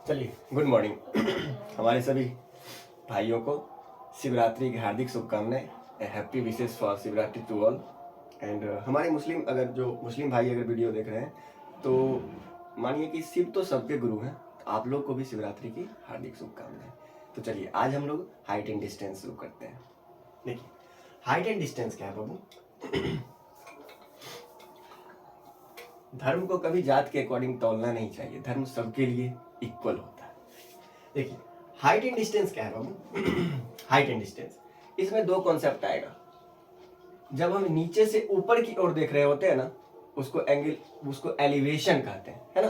चलिए, good morning. हमारे सभी भाइयों को शिवरात्रि की हार्दिक शुभकामनाएं। Happy wishes for Shivratri to all. And हमारे मुस्लिम भाई अगर वीडियो देख रहे हैं तो मानिए कि शिव तो सबके गुरु हैं, तो आप लोग को भी शिवरात्रि की हार्दिक शुभकामनाएं। तो चलिए, आज हम लोग हाइट एंड डिस्टेंस शुरू करते हैं। देखिए, हाइट एंड डिस्टेंस क्या है बाबू? धर्म को कभी जात के अकॉर्डिंग तौलना नहीं चाहिए। धर्म सबके लिए इक्वल होता है। देखिए, हाइट एंड डिस्टेंस क्या है बाबू? हाइट एंड डिस्टेंस, इसमें दो कॉन्सेप्ट आएगा। जब हम नीचे से ऊपर की ओर देख रहे होते हैं ना, उसको एलिवेशन कहते हैं, है ना।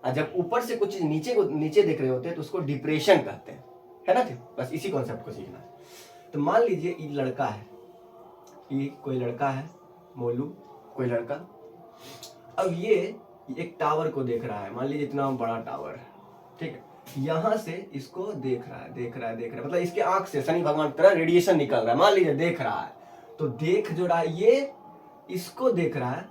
और जब ऊपर से कुछ चीज नीचे देख रहे होते हैं तो उसको डिप्रेशन कहते हैं, है ना। बस इसी कॉन्सेप्ट को सीखना है। तो मान लीजिए ये लड़का है, ये कोई लड़का है, मोलू कोई लड़का। अब ये एक टावर को देख रहा है, मान लीजिए इतना बड़ा टावर है, ठीक है। यहां से इसको देख रहा है, मतलब इसके आंख से शनि भगवान की तरह रेडिएशन निकल रहा है, मान लीजिए देख रहा है। तो देख जो रहा है, ये इसको देख रहा है,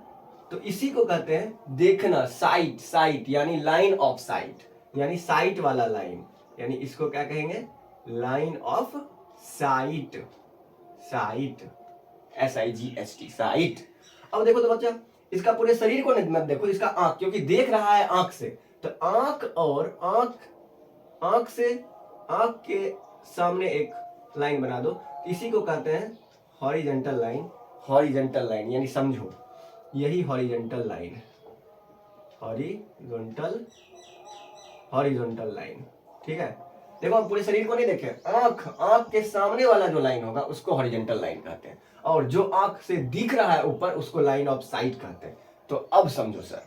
तो इसी को कहते हैं देखना। साइट यानी लाइन ऑफ साइट, यानी साइट वाला लाइन, यानी इसको क्या कहेंगे? Line of site. SIGHT, site. अब देखो तो बच्चा, इसका पूरे शरीर को मत देखो, इसका आंख, क्योंकि देख रहा है आंख से, तो आंख से आंख के सामने एक लाइन बना दो। इसी को कहते हैं हॉरिजॉन्टल लाइन, यानी समझो यही हॉरिजॉन्टल लाइन है, हॉरिजॉन्टल लाइन, ठीक है। देखो, हम पूरे शरीर को नहीं देखे, आंख के सामने वाला जो लाइन होगा उसको हॉरिजॉन्टल लाइन कहते हैं, और जो आंख से दिख रहा है ऊपर उसको लाइन ऑफ साइट कहते हैं। तो अब समझो सर,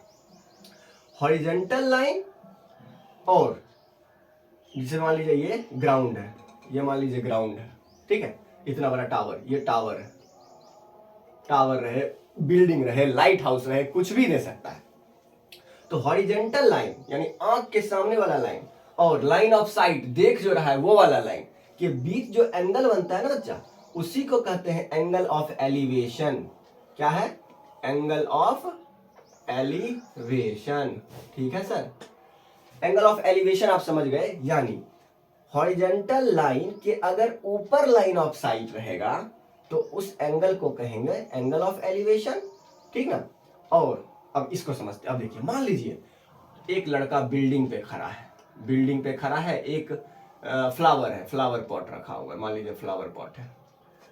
हॉरिजॉन्टल लाइन और जिसे मान लीजिए ये ग्राउंड है, ये मान लीजिए ग्राउंड है, ठीक है। इतना बड़ा टावर, ये टावर है, टावर रहे, बिल्डिंग रहे, लाइट हाउस रहे, कुछ भी दे सकता है। तो हॉरिजॉन्टल लाइन यानी आंख के सामने वाला लाइन और लाइन ऑफ साइट, देख जो रहा है वो वाला लाइन के बीच जो एंगल बनता है ना बच्चा, उसी को कहते हैं एंगल ऑफ एलिवेशन। क्या है? एंगल ऑफ एलिवेशन, ठीक है सर। एंगल ऑफ एलिवेशन आप समझ गए, यानी हॉरिजॉन्टल लाइन के अगर ऊपर लाइन ऑफ साइट रहेगा तो उस एंगल को कहेंगे एंगल ऑफ एलिवेशन, ठीक ना। और अब इसको समझते हैं। अब देखिए, मान लीजिए एक लड़का बिल्डिंग पे खड़ा है, एक फ्लावर है, फ्लावर पॉट रखा हुआ है, मान लीजिए फ्लावर पॉट है।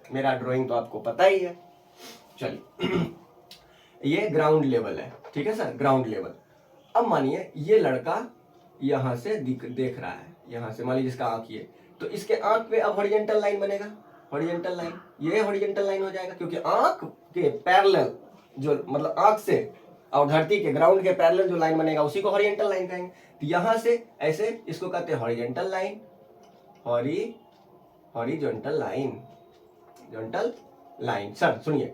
मेरा ड्राइंग तो आपको पता ही है। चलिए, ये ग्राउंड लेवल है, ठीक है सर, ग्राउंड लेवल। अब मानिए ये लड़का यहां से देख रहा है, यहां से मान लीजिए इसका आंख ये, तो इसके आंख पे अब हॉरिजॉन्टल लाइन बनेगा, हॉरिजॉन्टल लाइन, ये हॉरिजॉन्टल लाइन हो जाएगा, क्योंकि आंख के पैरेलल जो, मतलब आंख से और धरती के ग्राउंड के पैरेलल जो लाइन बनेगा उसी को हॉरिजॉन्टल लाइन कहेंगे। तो यहां से ऐसे इसको कहते हैं horizontal line, horizontal line. Sir सुनिए,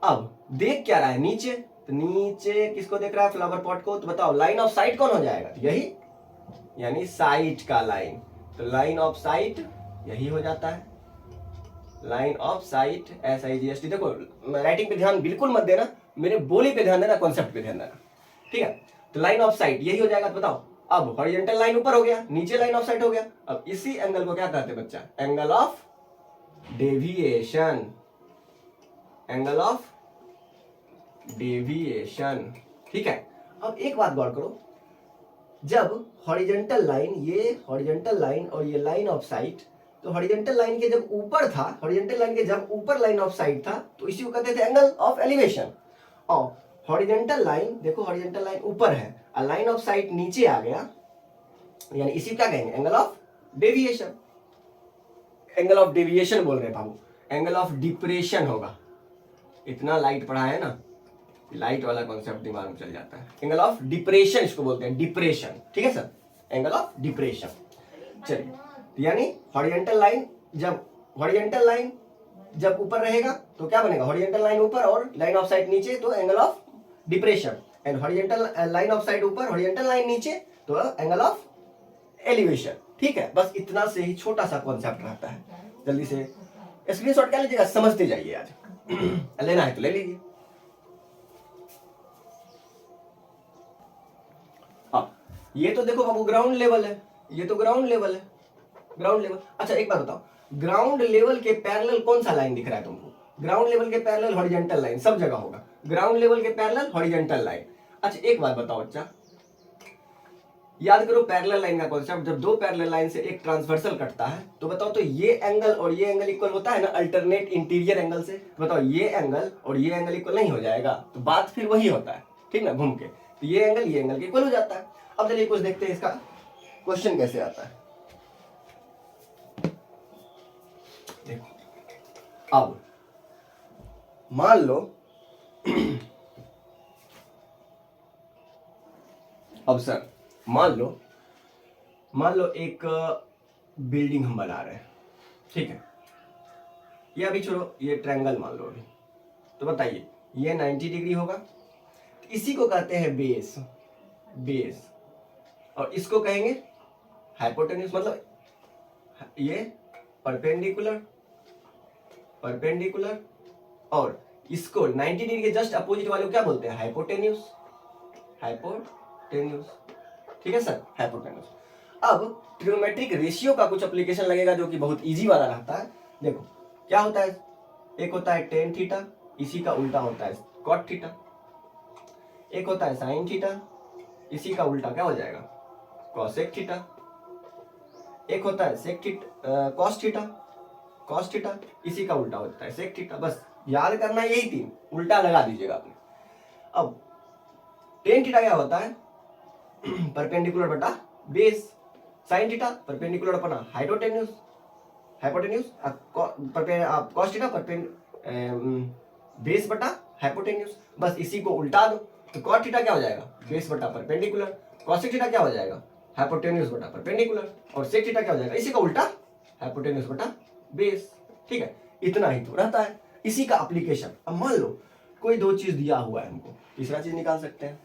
अब देख क्या रहा है? नीचे, तो नीचे किसको देख रहा है? फ्लावर पॉट को। तो बताओ लाइन ऑफ साइट कौन हो जाएगा? तो यही, यानी साइट का लाइन। तो लाइन ऑफ साइट यही हो जाता है, लाइन ऑफ साइट SIGHT। देखो, राइटिंग पे ध्यान बिल्कुल मत देना, मेरे बोली पे ध्यान देना, कॉन्सेप्ट पे ध्यान देना, ठीक है। तो लाइन ऑफ साइट यही हो जाएगा। तो बताओ, अब हॉरिजॉन्टल लाइन ऊपर हो गया, नीचे लाइन ऑफ साइट हो गया। अब इसी एंगल को क्या कहते हैं बच्चा? Angle of deviation, angle of deviation, ठीक है। अब एक बात गौर करो, जब हॉरिजॉन्टल लाइन, ये हॉरिजॉन्टल लाइन और ये लाइन ऑफ साइट, तो हॉरिजॉन्टल लाइन के जब ऊपर था, हॉरिजॉन्टल लाइन के जब ऊपर लाइन ऑफ साइट था, तो इसी को कहते थे एंगल ऑफ एलिवेशन। और हॉरिजॉन्टल लाइन, देखो हॉरिजॉन्टल लाइन ऊपर है और लाइन ऑफ साइट नीचे आ गया, यानी इसी क्या कहेंगे? Angle of deviation. Angle of deviation बोल रहे बाबू, एंगल ऑफ डिप्रेशन होगा। इतना लाइट पढ़ा है ना, लाइट वाला कॉन्सेप्ट दिमाग में चल जाता है। एंगल ऑफ डिप्रेशन इसको बोलते हैं, डिप्रेशन, ठीक है सर, एंगल ऑफ डिप्रेशन। चलिए, यानी हॉरिजॉन्टल लाइन जब ऊपर रहेगा तो क्या बनेगा? हॉरिजॉन्टल लाइन ऊपर और लाइन ऑफ साइट नीचे, तो angle of depression. And horizontal line of site ऊपर, हॉरिजॉन्टल लाइन नीचे, तो एंगल ऑफ एलिवेशन, ठीक है। बस इतना से ही छोटा सा कॉन्सेप्ट रहता है। जल्दी से स्क्रीनशॉट कर लीजिएगा, समझते जाइए आज। लेना है तो ले लीजिए। ये तो देखो बाबू ग्राउंड लेवल है, ये तो ग्राउंड लेवल है, ग्राउंड लेवल। अच्छा एक बात बताओ, ग्राउंड लेवल के पैरेलल कौन सा लाइन दिख रहा है तुमको? ग्राउंड लेवल के पैरेलल हॉरिजॉन्टल लाइन सब जगह होगा, ग्राउंड लेवल के पैरेलल हॉरिजॉन्टल लाइन। अच्छा एक बात बताओ बच्चा, याद करो पैरेलल लाइन का कॉन्सेप्ट, जब दो पैरेलल लाइन से एक ट्रांसवर्सल कटता है तो बताओ तो ये एंगल और ये एंगल इक्वल होता है ना अल्टरनेट इंटीरियर एंगल से, बताओ ये एंगल और ये एंगल इक्वल नहीं हो जाएगा? तो बात फिर वही होता है, ठीक ना, घूम के, तो ये एंगल के इक्वल हो जाता है। अब चलिए कुछ देखते हैं इसका क्वेश्चन कैसे आता है। देखो अब मान लो अब सर मान लो एक बिल्डिंग हम बना रहे हैं, ठीक है, ये अभी छोड़ो, ये ट्रायंगल मान लो अभी, तो बताइए ये 90 डिग्री होगा, तो इसी को कहते हैं बेस, बेस, और इसको कहेंगे हाइपोटेन्यूज, मतलब ये परपेंडिकुलर, परपेंडिकुलर, और इसको 90 डिग्री के जस्ट अपोजिट वाले को क्या बोलते हैं? हाइपोटेन्यूज, हाइपोटेन्यूज, ठीक है सर, हाइपोटेन्यूज। अब ट्रिग्नोमेट्रिक रेशियो का कुछ एप्लीकेशन लगेगा जो कि बहुत इजी वाला रहता है। देखो क्या होता है, एक होता है टेन थीटा, इसी का उल्टा होता है कॉट थीटा, एक होता है साइन थीटा, इसी का उल्टा क्या हो जाएगा? कॉसेक थीटा, एक होता है sec theta, cos theta, cos theta, इसी का उल्टा होता है सेक थीटा। बस याद करना यही तीन, उल्टा लगा दीजिएगा आपने। अब टेन थीटा क्या होता है? परपेंडिकुलर बटा बेस, साइन थीटा परपेंडिकुलर अपना hypotenuse, hypotenuse, cos theta base बटा हाइपोटेन्यूज, बस इसी को उल्टा दो, तो कॉट थीटा क्या हो जाएगा? बेस बटा परपेंडिकुलर, कॉसेक थीटा क्या हो जाएगा? हाइपोटेन्यूज बटा परपेंडिकुलर, और सेक थीटा क्या हो जाएगा? इसी का उल्टा हाइपोटेन्यूज बटा बेस, ठीक है, इतना ही तो रहता है इसी का एप्लीकेशन। अब मान लो कोई दो चीज दिया हुआ है हमको, तीसरा चीज निकाल सकते हैं,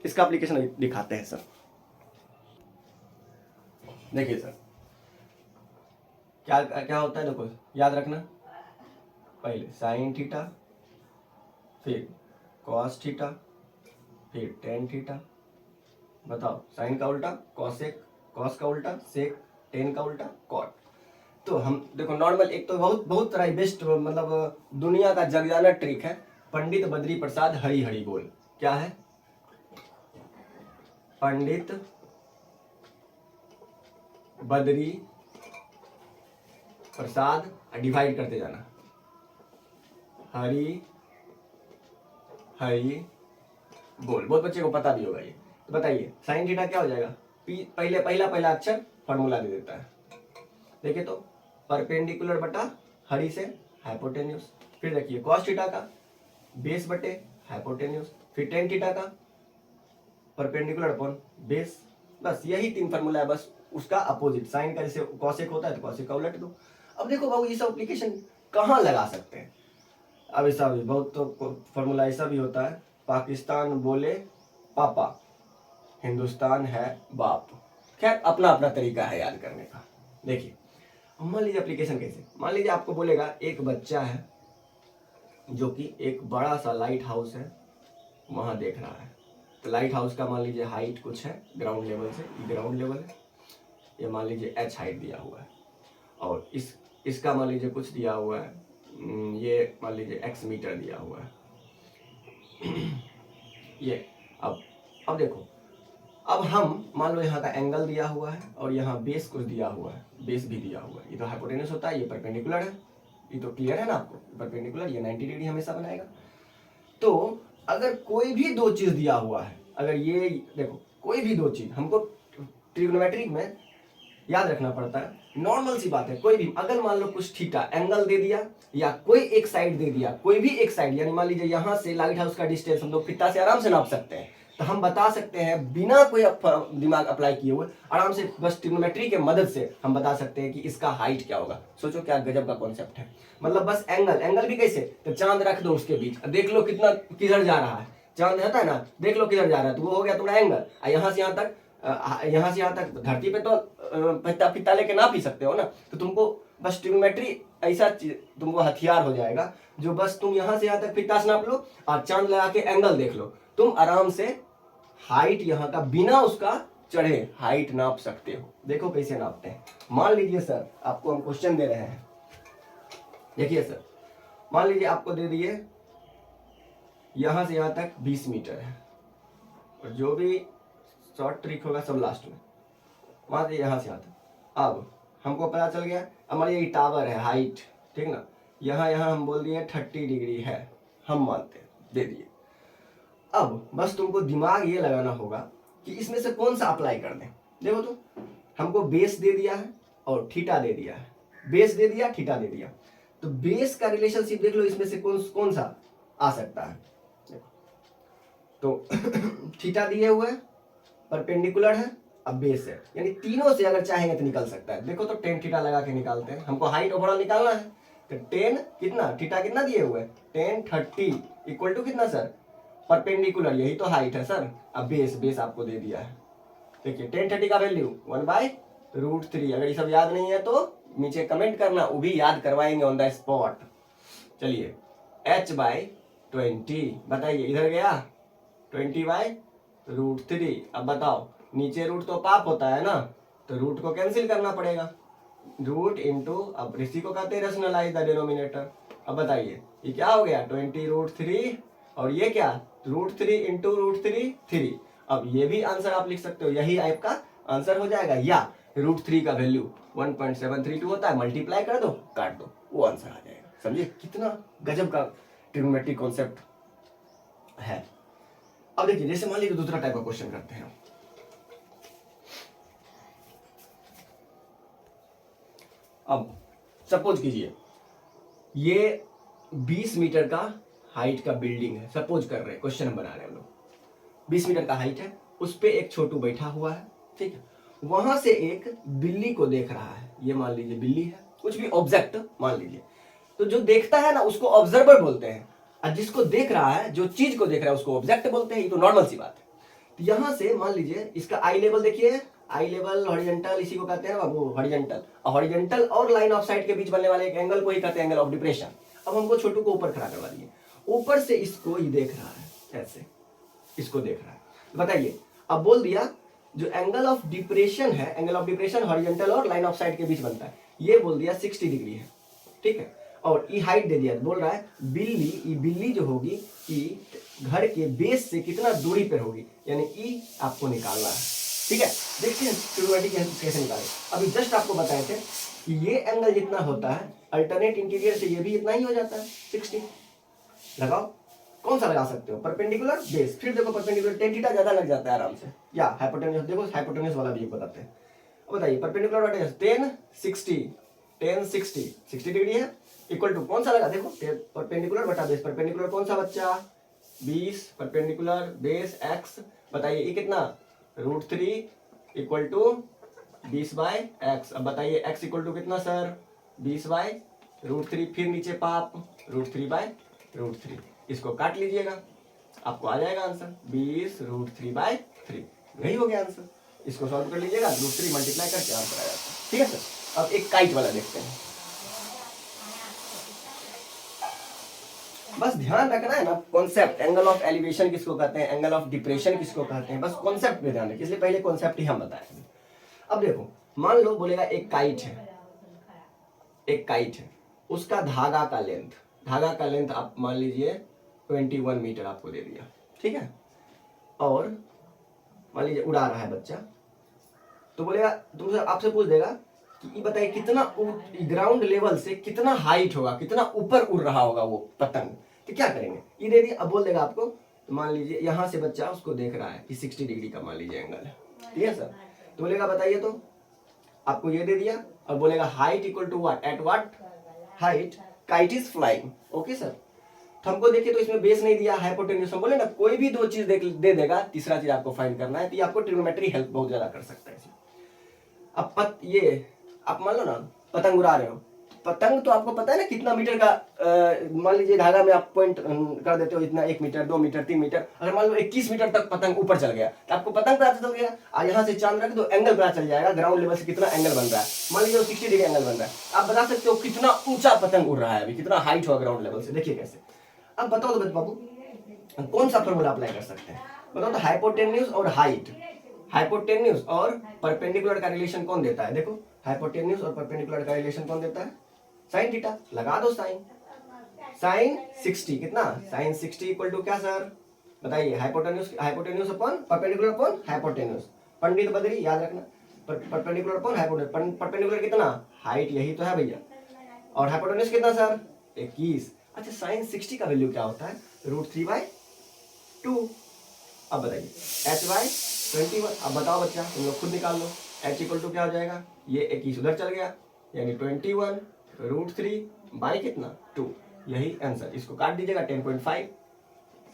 इसका एप्लीकेशन दिखाते हैं सर। देखिए सर क्या क्या होता है, देखो याद रखना, पहले साइन थीटा, फिर कॉस थीटा, फिर टेन थीटा, बताओ साइन का उल्टा कॉसेक, कॉस का उल्टा सेक, टेन का उल्टा कॉट। तो हम देखो नॉर्मल, एक तो बहुत तरह बेस्ट, मतलब दुनिया का जग जाना ट्रिक है, पंडित बद्री प्रसाद हरी हरी बोल। क्या है? पंडित बद्री प्रसाद, डिवाइड करते जाना, हरी हरी बोल। बहुत बच्चे को पता भी होगा ये। तो बताइए साइन थीटा क्या हो जाएगा? पहले पहला अक्षर फॉर्मूला दे देता है, देखिए तो परपेंडिकुलर बटा हरी से हाइपोटेन्यूज, फिर देखिए कॉस थीटा का बेस बटे हाइपोटेन्यूज, फिर टेन थीटा का परपेंडिकुलर अपॉन बेस, बस यही तीन फॉर्मूला है, बस उसका अपोजिट, साइन का जैसे कॉसेक होता है तो कॉसेक का उलट दो। अब देखो बाबू ये सब एप्लीकेशन कहाँ लगा सकते हैं? अब ऐसा भी बहुत तो फॉर्मूला ऐसा भी होता है, पाकिस्तान बोले पापा, हिंदुस्तान है बाप। खैर अपना अपना तरीका है याद करने का। देखिए मान लीजिए एप्लीकेशन कैसे, मान लीजिए आपको बोलेगा एक बच्चा है जो कि एक बड़ा सा लाइट हाउस है वहां देख रहा है, तो लाइट हाउस का मान लीजिए हाइट कुछ है ग्राउंड लेवल से, ग्राउंड लेवल है, ये मान लीजिए h हाइट दिया हुआ है, और इसका मान लीजिए कुछ दिया हुआ है, ये मान लीजिए x मीटर दिया हुआ है। ये अब देखो, अब हम मान लो यहाँ का एंगल दिया हुआ है और यहाँ बेस कुछ दिया हुआ है, बेस भी दिया हुआ है, ये तो हाइपोटेन्यूज होता है, ये परपेंडिकुलर है, ये तो क्लियर है ना आपको, परपेंडिकुलर, ये 90 डिग्री हमेशा बनाएगा। तो अगर कोई भी दो चीज दिया हुआ है, अगर ये देखो कोई भी दो चीज, हमको ट्रिग्नोमेट्रिक में याद रखना पड़ता है, नॉर्मल सी बात है, कोई भी अगर मान लो कुछ थीटा एंगल दे दिया या कोई एक साइड दे दिया, कोई भी एक साइड, यानी मान लीजिए यहाँ से लाइट हाउस का डिस्टेंस हम लोग फिता से आराम से नाप सकते हैं, तो हम बता सकते हैं बिना कोई दिमाग अप्लाई किए हुए आराम से, बस ट्रिग्नोमेट्री के मदद से हम बता सकते हैं कि इसका हाइट क्या होगा। सोचो क्या गजब का कॉन्सेप्ट है, मतलब बस एंगल भी कैसे, तो चांद रख दो उसके बीच, देख लो कितना किधर जा रहा है, चांद रहता है ना, देख लो किधर जा रहा है, तो वो हो गया तुम्हारा एंगल। यहाँ से यहाँ तक धरती पे तो फिता लेके नाप ही सकते हो ना, तो तुमको बस ट्रिग्नोमेट्री ऐसा तुमको हथियार हो जाएगा जो बस तुम यहाँ से यहाँ तक फिता से नाप लो और चांद लगा के एंगल देख लो, तुम आराम से हाइट यहाँ का बिना उसका चढ़े हाइट नाप सकते हो। देखो कैसे नापते हैं। मान लीजिए सर आपको हम क्वेश्चन दे रहे हैं, देखिए सर मान लीजिए आपको दे दिए यहां से यहां तक 20 मीटर है, और जो भी शॉर्ट ट्रिक होगा सब लास्ट में। मान लीजिए यहां से यहां तक, अब हमको पता चल गया हमारे ये टावर है हाइट, ठीक ना, यहाँ यहाँ हम बोल दिए 30 डिग्री है, हम मानते हैं, दे दिए। अब बस तुमको दिमाग ये लगाना होगा कि इसमें से कौन सा अप्लाई कर दें। देखो तो हमको बेस दे दिया है और थीटा दे दिया है, बेस दे दिया थीटा दे दिया, तो बेस का रिलेशनशिप देख लो इसमें से कौन सा आ सकता है। देखो तो थीटा दिए हुए परपेंडिकुलर है, अब बेस है, यानी तीनों से अगर चाहेंगे तो निकल सकता है। देखो तो टेन थीटा लगा के निकालते हैं, हमको हाइट ओवरऑल निकालना है, तो टेन कितना थीटा कितना दिए हुए टेन 30 इक्वल टू कितना सर परपेंडिकुलर, यही तो हाइट है सर। अब बेस आपको दे दिया है, देखिए टेन 30 का वैल्यू 1/√3। अगर ये सब याद नहीं है तो नीचे कमेंट करना, वो भी याद करवाएंगे ऑन द स्पॉट। चलिए h/20 बताइए, इधर गया 20/√3। अब बताओ नीचे रूट तो पाप होता है ना, तो रूट को कैंसिल करना पड़ेगा, रूट इंटू, अब इसी को कहते हैं रेशनलाइज द डिनोमिनेटर। अब बताइए ये क्या हो गया 20√3, और ये क्या √3 इंटू √3 3। अब ये भी आंसर आप लिख सकते हो, यही आपका आंसर हो जाएगा, या √3 का वैल्यू 1.732 होता है, मल्टीप्लाई कर दो काट दो, वो आंसर आ जाएगा। समझिए कितना गजब का ट्रिग्नोमेट्रिक कॉन्सेप्ट है। अब देखिए जैसे मान लीजिए दूसरा टाइप का क्वेश्चन करते हैं। अब सपोज कीजिए ये 20 मीटर का हाइट का बिल्डिंग है, सपोज कर रहे हैं, क्वेश्चन बना रहे हैं हम लोग। 20 मीटर का हाइट है, उस पे एक छोटू बैठा हुआ है, ठीक है, वहां से एक बिल्ली को देख रहा है, ये मान लीजिए बिल्ली है, कुछ भी ऑब्जेक्ट मान लीजिए, तो जो देखता है ना उसको ऑब्जर्वर बोलते हैं, और जिसको देख रहा है, जो चीज को देख रहा है उसको ऑब्जेक्ट बोलते हैं। ये तो नॉर्मल सी बात है। तो यहां से मान लीजिए इसका आई लेवल देखिए, आई लेवल हॉरिजॉन्टल, इसी को कहते हैं बाबू हॉरिजॉन्टल, हॉरिजॉन्टल और लाइन ऑफ साइट के बीच बनने वाले एक एंगल को ही कहते हैं एंगल ऑफ डिप्रेशन। अब हमको छोटू को ऊपर खड़ा करवा दिए, ऊपर से इसको ये देख रहा है, ऐसे इसको देख रहा है, बताइए। अब बोल दिया जो एंगल ऑफ डिप्रेशन है, एंगल ऑफ डिप्रेशन हॉरिजॉन्टल और लाइन ऑफ साइट के बीच बनता है, ये बोल दिया 60 डिग्री है, ठीक है, और ई हाइट दे दिया, बोल रहा है बिल्ली जो होगी ई घर के बेस से कितना दूरी पर होगी, यानी ई आपको निकालना है, ठीक है। देखते हैं ट्रिग्नोमेट्री कैसे निकाले। अभी जस्ट आपको बताए थे कि ये एंगल जितना होता है अल्टरनेट इंटीरियर से ये भी इतना ही हो जाता है 60। लगाओ कौन सा लगा सकते हो, परपेंडिकुलर बेस, फिर देखो परपेंडिकुलर टेन थीटा ज्यादा लग जाता है आराम से, या हाइपोटेन्यूज, देखो हाइपोटेन्यूज वाला भी बताते हैं। बताइए परपेंडिकुलर व्हाट इज 10 60 डिग्री है, इक्वल टू कौन सा लगा, देखो परपेंडिकुलर बटा बेस, परपेंडिकुलर कौन सा बच्चा 20, परपेंडिकुलर बेस x, बताइए ये कितना √3 इक्वल टू 20/x। अब बताइए x इक्वल टू कितना सर 20/√3, फिर नीचे पाप √3/√3, इसको काट लीजिएगा आपको आ जाएगा आंसर 20√3/3, यही हो गया आंसर। इसको सॉल्व कर लीजिएगा, √3 मल्टीप्लाई करके आंसर आ जाता है, ठीक है सर। अब एक काइट वाला देखते हैं, बस ध्यान रखना है ना कॉन्सेप्ट, एंगल ऑफ एलिवेशन किसको कहते हैं, एंगल ऑफ डिप्रेशन किसको कहते हैं, बस कॉन्सेप्ट पे ध्यान रखिए, इसलिए पहले कॉन्सेप्ट ही हम बताएं। अब देखो मान लो बोलेगा एक काइट है, एक काइट है, उसका धागा का लेंथ आप मान लीजिए 21 मीटर आपको दे दिया, ठीक है, और मान लीजिए उड़ा रहा है बच्चा, तो बोलेगा तुमसे आपसे पूछ देगा कि ये बताइए कितना ग्राउंड लेवल से कितना हाइट होगा, कितना ऊपर उड़ रहा होगा वो पतंग, तो क्या करेंगे, ये दे दिया। अब बोल देगा आपको, तो मान लीजिए यहाँ से बच्चा उसको देख रहा है कि 60 डिग्री का मान लीजिए एंगल है, ठीक है सर, तो बोलेगा बताइए, तो आपको ये दे दिया और बोलेगा height equal to what, at what height kite is flying, okay sir. तो हमको देखिए तो इसमें बेस नहीं दिया, हाइपोटेन्यूज, हम बोले ना कोई भी दो चीज दे देगा, तीसरा चीज आपको फाइंड करना है, तो ये आपको ट्रिग्नोमेट्री हेल्प बहुत ज्यादा कर सकता है। अब ये आप मान लो ना पतंग उड़ा रहे हो, पतंग तो आपको पता है ना कितना मीटर का, मान लीजिए धागा में आप पॉइंट कर देते हो इतना, 1 मीटर 2 मीटर 3 मीटर, अगर मान लो 21 मीटर तक पतंग ऊपर चल गया तो आपको पतंग पता चल गया, और यहाँ से चांद रख दो एंगल पता चल जाएगा, ग्राउंड लेवल से कितना एंगल बन रहा है, मान लीजिए 60 डिग्री एंगल बन रहा है, आप बता सकते हो कितना ऊंचा पतंग उड़ रहा है, अभी कितना हाइट होगा ग्राउंड लेवल से, देखिए कैसे। अब बताओ तो बाबू कौन सा फॉर्मूला अप्लाई कर सकते हैं, बताओ तो हाइपोटेन्यूज और हाइट, हाइपोटेन्यूज और परपेंडिकुलर का रिलेशन कौन देता है? देखो हाइपोटेन्यूज और परपेंडिकुलर का रिलेशन कौन देता है? Sine theta. लगा दो साइन। साइन 60 कितना? साइन 60 इक्वल टू क्या सर? बताइए। Hypotenuse upon perpendicular upon hypotenuse. Pandit Badri याद रखना। Perpendicular upon hypotenuse. परपेंडिकुलर कितना? हाइट यही तो है भैया। और हाइपोटेन्यूज कितना सर? 21। अच्छा साइन 60 का वैल्यू क्या होता है? √3/2। अब बताइए h/21। अब बताओ बच्चा, तुम लोग खुद निकाल लो। h इक्वल टू क्या हो जाएगा? ये 21 उधर चल गया, यानी 21 √3 बाई कितना? 2। यही आंसर। इसको काट दीजिएगा 10.5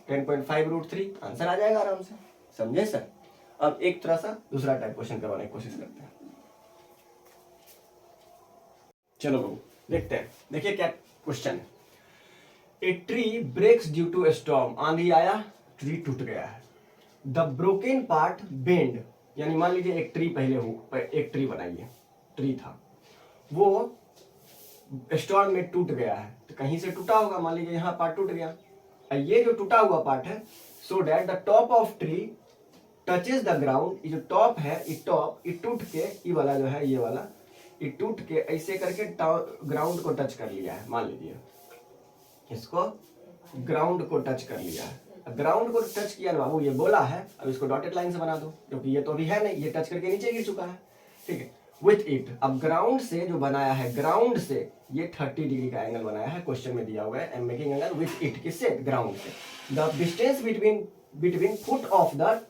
√3 आंसर आ जाएगा आराम से। समझे सर? अब एक थोड़ा सा दूसरा टाइप क्वेश्चन करवाने की कोशिश करते हैं। चलो बाबू देखते हैं। देखिए क्या क्वेश्चन है। A tree breaks due to storm. आंधी आया, ट्री टूट गया है। द ब्रोकन पार्ट बेंड, यानी मान लीजिए एक ट्री एक ट्री बनाइए, ट्री था, वो स्टॉर्म में टूट गया है, तो कहीं से टूटा होगा। मान लीजिए यहाँ पार्ट टूट गया, ये जो टूटा हुआ पार्ट है, so that the top of tree touches the ground. ये जो टॉप है, ये टॉप ये टूट के, ये वाला जो है, ये वाला ये टूट के ऐसे करके ग्राउंड को टच कर लिया है। मान लीजिए इसको ग्राउंड को टच कर लिया है। ग्राउंड को टच किया ना बाबू, ये बोला है। अब इसको डॉटेड लाइन से बना दो, क्योंकि ये तो अभी है नहीं, ये टच करके नीचे गिर चुका है। ठीक है, विथ इट। अब ग्राउंड से जो बनाया है, ग्राउंड से ये 30 डिग्री का एंगल बनाया है। क्वेश्चन में दिया हुआ है, I am making angle with it. किससे? ग्राउंड से। The distance between foot of the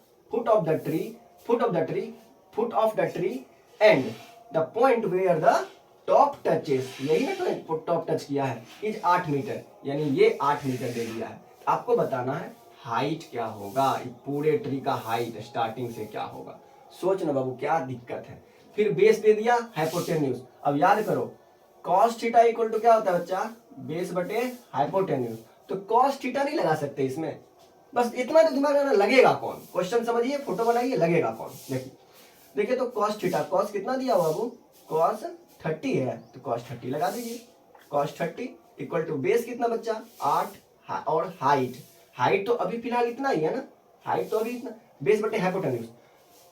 tree and the point where the top touches, यही ना टॉप टच किया है, इज 8 मीटर, यानी ये 8 मीटर दे दिया है। आपको बताना है हाइट क्या होगा, पूरे ट्री का हाइट स्टार्टिंग से क्या होगा। सोच ना बाबू क्या दिक्कत है। फिर बेस दे दिया हाइपोटेन्यूज। अब याद करो cos थीटा इक्वल टू क्या होता है बच्चा? बेस बटे हाइपोटेन्यूज। तो cos थीटा नहीं लगा सकते इसमें, बस इतना तो दिमाग में लगेगा कौन? क्वेश्चन समझिए, फोटो बनाइए, लगेगा कौन? देखिए तो cos थीटा, cos कितना दिया हुआ बाबू? cos 30 है, तो cos 30 लगा दीजिए। cos 30 इक्वल टू बेस कितना बच्चा? 8 और हाइट तो अभी फिलहाल इतना ही है ना, हाइट तो अभी इतना। बेस बटे हाइपोटेन्यूज,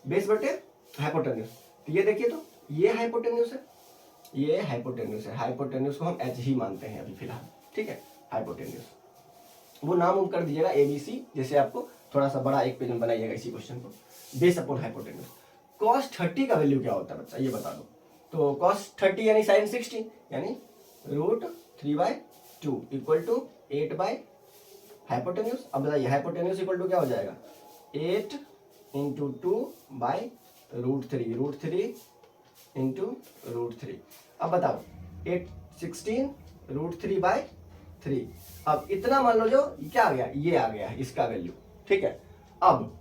बेस बटे हाइपोटेन्यूज। तो ये देखिए, तो ये हाइपोटेन्यूज है, ये हाइपोटेन्यूज है। हाइपोटेन्यूज को हम एच ही मानते हैं अभी फिलहाल। ठीक है, हाइपोटेन्यूज वो नाम कर दीजिएगा ABC, जैसे आपको थोड़ा सा बड़ा एक पेज में बनाइएगा इसी क्वेश्चन को। Base upon hypotenuse. cos 30 का वैल्यू क्या होता है बच्चा, ये बता दो। तो cos 30 यानी sin 60, यानी √3/2 इक्वल टू 8 बाई हाइपोटेन्यूज। अब बताइए हाइपोटेन्यूज इक्वल टू क्या हो जाएगा? 8 इंटू 2 बाई √3 इंटू √3। अब बताओ 16 √3/3। अब इतना मान लो, जो क्या आ गया, ये आ गया है इसका वैल्यू। ठीक है, अब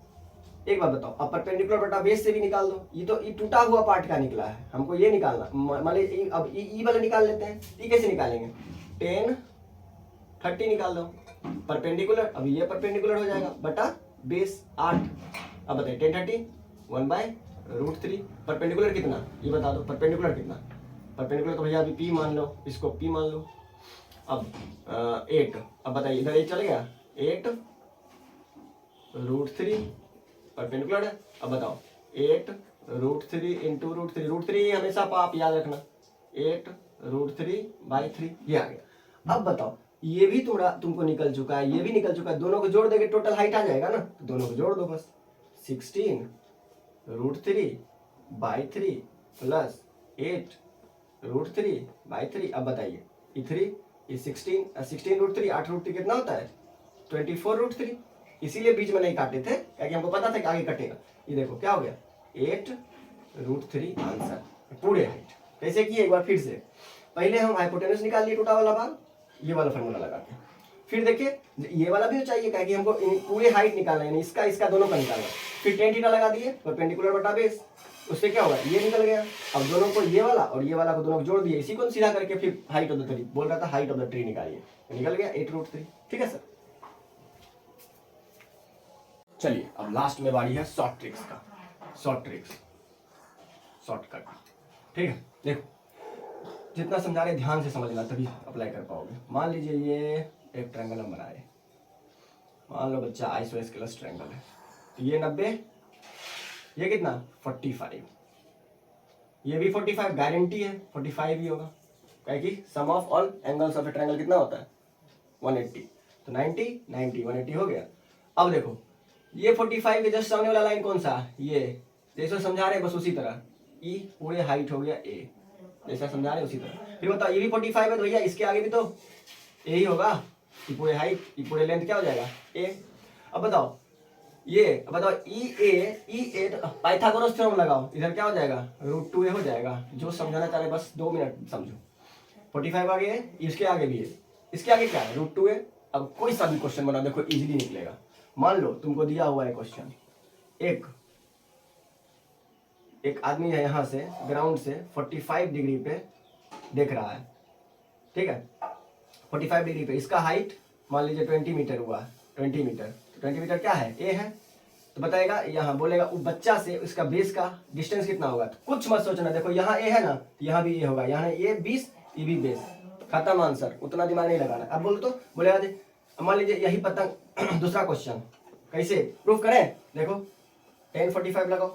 एक बात बताओ, अब परपेंडिकुलर बटा बेस से भी निकाल दो। ये तो ये टूटा हुआ पार्ट का निकला है, हमको ये निकालना। मान लीजिए अब ई वाला निकाल लेते हैं। ये कैसे निकालेंगे? 10 30 निकाल दो परपेंडिकुलर, अब ये परपेंडिकुलर हो जाएगा बटा बेस 8। अब बताइए 10 30 1/√3। परपेंडिकुलर कितना ये बता दो, परपेंडिकुलर कितना? परपेंडिकुलर तो भैया अभी P मान लो, इसको P मान लो। अब 8, अब बताइए इधर 8 चल गया, 8√3 परपेंडिकुलर है। अब बताओ 8√3 इंटू √3, √3 हमेशा आप याद रखना, 8√3/3 ये आ गया। अब बताओ ये भी थोड़ा तुमको निकल चुका है, ये भी निकल चुका है, दोनों को जोड़ देंगे टोटल हाइट आ जाएगा ना, तो दोनों को जोड़ दो बस। 16√3/3 प्लस 8√3/3। अब बताइए ये 3 ये 16√3 8√3 कितना होता है? 24√3। इसीलिए बीच में नहीं काटे थे, क्योंकि हमको पता था कि आगे कटेगा। ये देखो क्या हो गया, 8√3 आंसर पूरे हाइट। कैसे किए एक बार फिर से, पहले हम हाइपोटेन्यूज निकाल लिए टूटा वाला भाग, ये वाला फॉर्मूला लगा के। फिर देखिए ये वाला भी चाहिए, क्योंकि हमको पूरे हाइट निकालना है, इसका दोनों का निकालना। फिर tan थीटा लगा दिए परपेंडिकुलर बटा बेस, उससे क्या होगा, ये निकल गया। अब दोनों को, ये वाला और ये वाला को दोनों को जोड़ दिए, इसी को सीधा करके फिर हाइट ऑफ द ट्री बोल रहा था, हाइट ऑफ द ट्री निकालिए, निकल गया 8√3। ठीक है सर, चलिए अब लास्ट में बारी है शॉर्ट ट्रिक्स का। शॉर्टकट। ठीक है, देखो जितना समझा रहे ध्यान से समझना, तभी अप्लाई कर पाओगे। मान लीजिए ये एक ट्रायंगल हम बनाए, मान लो बच्चा आइसोस्केलस ट्रायंगल है, तो ये 90, ये कितना 45, ये भी 45 गारंटी है 45 ही होगा, क्या कि sum of all angles of a triangle कितना होता है 180, तो 90 90 180 हो गया। अब देखो ये 45 के जस्ट सामने वाला लाइन कौन सा, ये जैसे समझा रहे हैं बस उसी तरह, ई पूरे हाइट हो गया ए, जैसा समझा रहे हैं उसी तरह। फिर बताओ ये भी 45 है तो भैया इसके आगे भी तो ए ही होगा, ये पूरे हाइट ये पूरे लेंथ क्या हो जाएगा ए। अब बताओ ये, अब बताओ ई ए तो पाइथागोरस थ्योरम लगाओ, इधर क्या हो जाएगा √2a हो जाएगा। जो समझाना चाह रहे बस 2 मिनट समझो। 45 आगे है, इसके आगे भी है, इसके आगे क्या है √2a। अब कोई सा भी क्वेश्चन बना देखो इजीली निकलेगा। मान लो तुमको दिया हुआ है क्वेश्चन, एक आदमी है यहाँ से ग्राउंड से 45 डिग्री पे देख रहा है, ठीक है 45 डिग्री पे, इसका हाइट मान लीजिए 20 मीटर हुआ, 20 मीटर, 20 मीटर क्या है ए है, तो बताएगा यहाँ बोलेगा वो बच्चा से इसका बेस का डिस्टेंस कितना होगा। तो कुछ मत सोचना, देखो यहाँ ए है ना, यहाँ भी ए होगा, यहाँ ए 20 ये भी बेस, खत्म आंसर, उतना दिमाग नहीं लगाना। अब बोलो तो बोलेगा मान लीजिए यही पतंग दूसरा क्वेश्चन कैसे प्रूफ करें, देखो tan 45 लगाओ,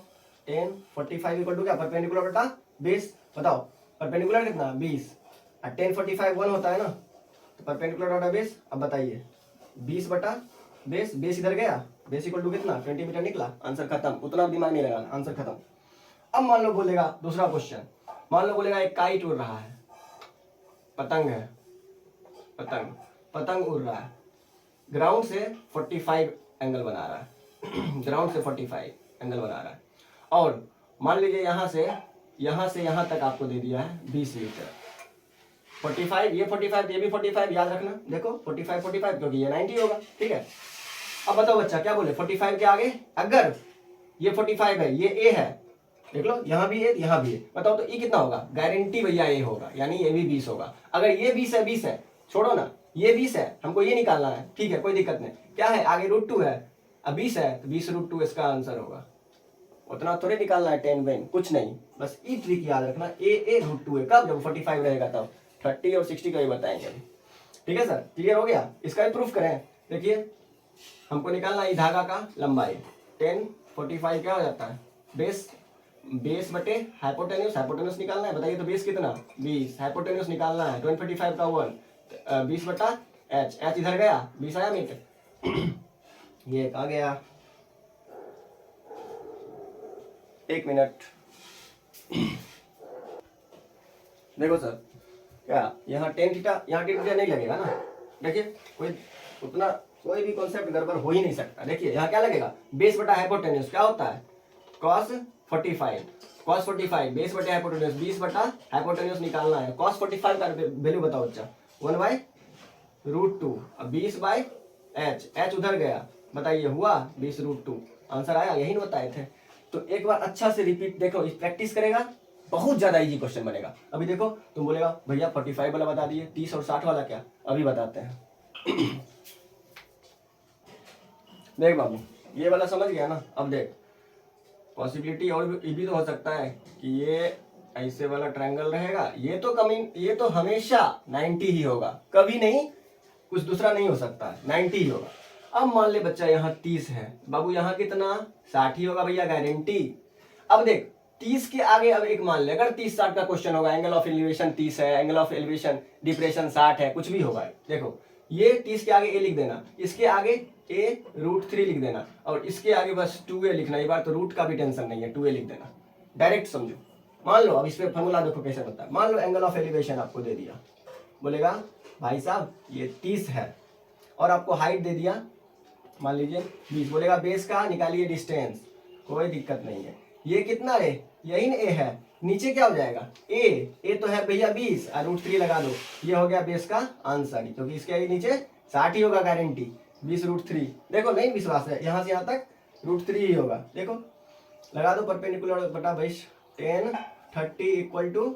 tan 45 इक्वल टू क्या परपेंडिकुलर बटा बेस, बताओ परपेंडिकुलर कितना 20 और tan 45 1 होता है ना, तो परपेंडिकुलर बटा बेस। अब बताइए 20 बटा बेस, बेस इधर गया, बेस इक्वल टू कितना 20 मीटर निकला, आंसर खत्म, उतना दिमाग नहीं लगाना, आंसर खत्म। अब मान लो बोलेगा दूसरा क्वेश्चन, मान लो बोलेगा एक काइट उड़ रहा है, पतंग है, पतंग उड़ रहा है, ग्राउंड से 45 एंगल बना रहा है ग्राउंड से 45 एंगल बना रहा है, और मान लीजिए यहाँ से यहाँ तक आपको दे दिया है 20 मीटर, 45 ये 45 ये भी 45, याद रखना देखो 45 क्योंकि ये 90 होगा, ठीक है। अब बताओ बच्चा क्या बोले 45 के आगे, अगर ये 45 है ये ए है, देख लो यहाँ भी ए यहाँ भी ए, बताओ तो ई कितना होगा, गारंटी भैया ए होगा, यानी ये भी 20 होगा। अगर ये 20 है छोड़ो ना, ये 20 है, हमको ये निकालना है, ठीक है कोई दिक्कत नहीं, क्या है आगे √2 है, अब 20 है तो 20 √2 इसका आंसर होगा, उतना थोड़े निकालना है 10 वेन, कुछ नहीं, बस ई ट्रिक याद रखना, ए √2 है कब, जब 45 रहेगा तब, 30 और 60 का भी बताएंगे अभी, ठीक है सर, क्लियर हो गया। इसका भी प्रूफ करें, देखिए हमको निकालना है धागा का लंबाई, 10 45 क्या हो जाता है बेस बटे हाइपोटेन्यूस निकालना है, बताइए तो बेस कितना 20, हाइपोटेन्यूस निकालना है 245 का 1 20 बटा एच इधर गया 20 आया मीटर ये आ गया, 1 मिनट देखो सर क्या यहाँ टेन थीटा नहीं लगेगा ना, देखिए कोई भी कॉन्सेप्ट गड़बड़ हो ही नहीं सकता। देखिए यहाँ क्या लगेगा बेस बटा हाइपोटेन्यूस, क्या होता है cos 45 बेस बटे हाइपोटेन्यूस 20 बटा हाइपोटेन्यूस निकालना है, cos 45 का वैल्यू बताओ बच्चा 1/√2, अब 20/h उधर गया, बताइए हुआ 20√2, आंसर आया, यही नहीं बताए थे। तो एक बार अच्छा से रिपीट देखो, प्रैक्टिस करेगा बहुत ज्यादा इजी क्वेश्चन बनेगा। अभी देखो तुम बोलेगा भैया 45 वाला बता दिए, 30 और 60 वाला क्या, अभी बताते हैं देख बाबू ये वाला समझ गया ना, अब देख पॉसिबिलिटी और भी तो हो सकता है कि ये ऐसे वाला ट्रायंगल रहेगा, ये तो हमेशा 90 ही होगा, कभी नहीं कुछ दूसरा नहीं हो सकता है, 90 ही होगा। अब मान ले बच्चा यहाँ 30 है, बाबू यहाँ कितना 60 ही होगा भैया गारंटी। अब देख 30 के आगे अब एक मान ले, अगर 30-60 का क्वेश्चन होगा, एंगल ऑफ एलिवेशन 30 है, एंगल ऑफ एलिवेशन डिप्रेशन 60 है, कुछ भी होगा, देखो ये 30 के आगे ए लिख देना, इसके आगे a √3 लिख देना, और इसके आगे बस 2a लिखना, एक बार तो रूट का भी टेंशन नहीं है, 2a लिख देना, डायरेक्ट समझो। मान लो अब इस पे फॉर्मूला देखो कैसे बनता है, मान लो एंगल ऑफ एलिवेशन आपको दे दिया, बोलेगा भाई साहब ये 30 है, और आपको हाइट दे दिया मान लीजिए 20, बोलेगा बेस का निकालिए डिस्टेंस, कोई दिक्कत नहीं है, ये कितना रे यही ना ए है, नीचे क्या हो जाएगा ए तो है भैया 20 और √3 लगा दो, ये हो गया बेस का आंसर, क्योंकि इसके आगे नीचे 60 ही होगा गारंटी, 20 √3, देखो नहीं विश्वास है यहाँ से यहाँ तक √3 ही होगा, देखो लगा दो परपेंडिकुलर बटा बेस 10 30 इक्वल टू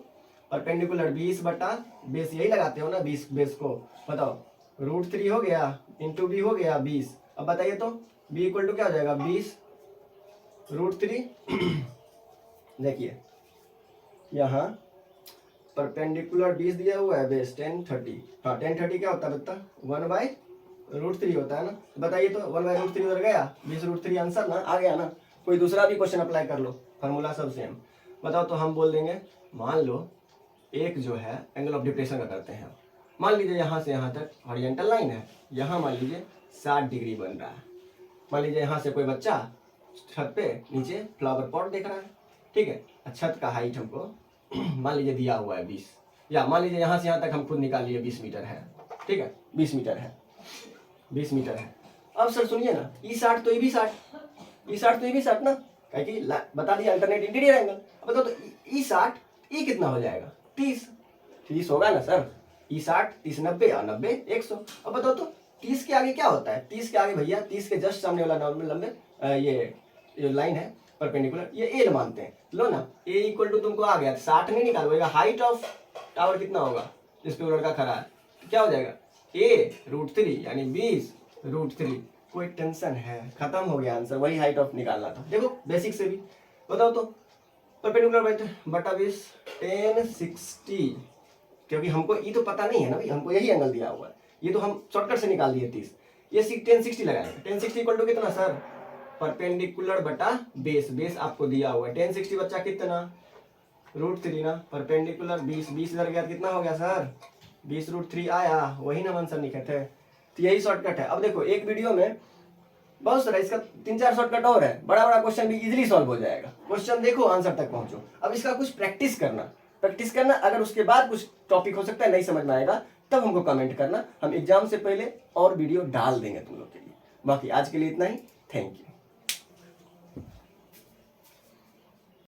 परपेंडिकुलर 20 बटा बेस, यही लगाते हो ना 20 बेस को, बताओ √3 हो गया इंटू बी हो गया 20, अब बताइए तो बी इक्वल टू क्या हो जाएगा 20 √3 देखिए यहाँ परपेंडिकुलर 20 दिया हुआ है, बेस 10 30, हाँ 10 30 क्या होता है बता 1/√3 होता है ना, बताइए तो 1/√3 उधर गया 20 √3 आंसर ना आ गया ना, कोई दूसरा भी क्वेश्चन अप्लाई कर लो, फार्मूला सब सेम। बताओ तो हम बोल देंगे, मान लो एक जो है एंगल ऑफ डिप्रेशन का करते हैं। मान लीजिए यहाँ से यहाँ तक हॉरिजॉन्टल लाइन है, यहाँ मान लीजिए 60 डिग्री बन रहा है। मान लीजिए यहाँ से कोई बच्चा छत पे नीचे फ्लावर पॉट देख रहा है, ठीक है। छत का हाइट हमको मान लीजिए दिया हुआ है 20, या मान लीजिए यहाँ से यहाँ तक हम खुद निकाल लिए 20 मीटर है, ठीक है, 20 मीटर है, 20 मीटर है। अब सर सुनिए ना, E60 तो ये भी 60, E60 तो ये भी 60 ना, कहे कि बता दिया अल्टरनेट इंटीरियर एंगल। अब बताओ तो E60 ये कितना हो जाएगा, 30 होगा ना सर। E60 30 90 और 90 100। अब बताओ तो 30 के आगे क्या होता है, 30 के आगे भैया 30 के जस्ट सामने वाला नॉर्मल लंबे ये लाइन है परपेंडिकुलर, ये एल मानते हैं। लो ना, ए इक्वल टू तुमको आ गया, 60 नहीं निकालोगे, हाइट ऑफ टावर कितना होगा जिस पे वो लड़का खड़ा है, तो क्या हो जाएगा A√3 यानी 20√3। कोई टेंशन है, खत्म हो गया आंसर, वही हाइट ऑफ निकालना था। देखो बेसिक से भी बताओ तो परपेंडिकुलर बटा 20 1060, क्योंकि हमको ये तो पता नहीं है ना भाई, हमको यही एंगल दिया हुआ है, ये तो हम शॉर्टकट से निकाल दिए 30, ये 1060 लगाएंगे। 1060 इक्वल टू कितना सर, परपेंडिकुलर बटा बेस आपको दिया हुआ है। 1060 बच्चा कितना, √3 ना, परपेंडिकुलर 20 इधर गया कितना हो गया सर, 20√3 आया, वही ना आंसर लिखे थे। तो यही शॉर्टकट है। अब देखो एक वीडियो में बहुत सारा, इसका 3-4 शॉर्टकट और है, बड़ा बड़ा क्वेश्चन भी इजीली सॉल्व हो जाएगा। क्वेश्चन देखो, आंसर तक पहुंचो। अब इसका कुछ प्रैक्टिस करना, अगर उसके बाद कुछ टॉपिक हो सकता है नहीं समझ में आएगा, तब हमको कमेंट करना, हम एग्जाम से पहले और वीडियो डाल देंगे तुम लोग के लिए। बाकी आज के लिए इतना ही, थैंक यू।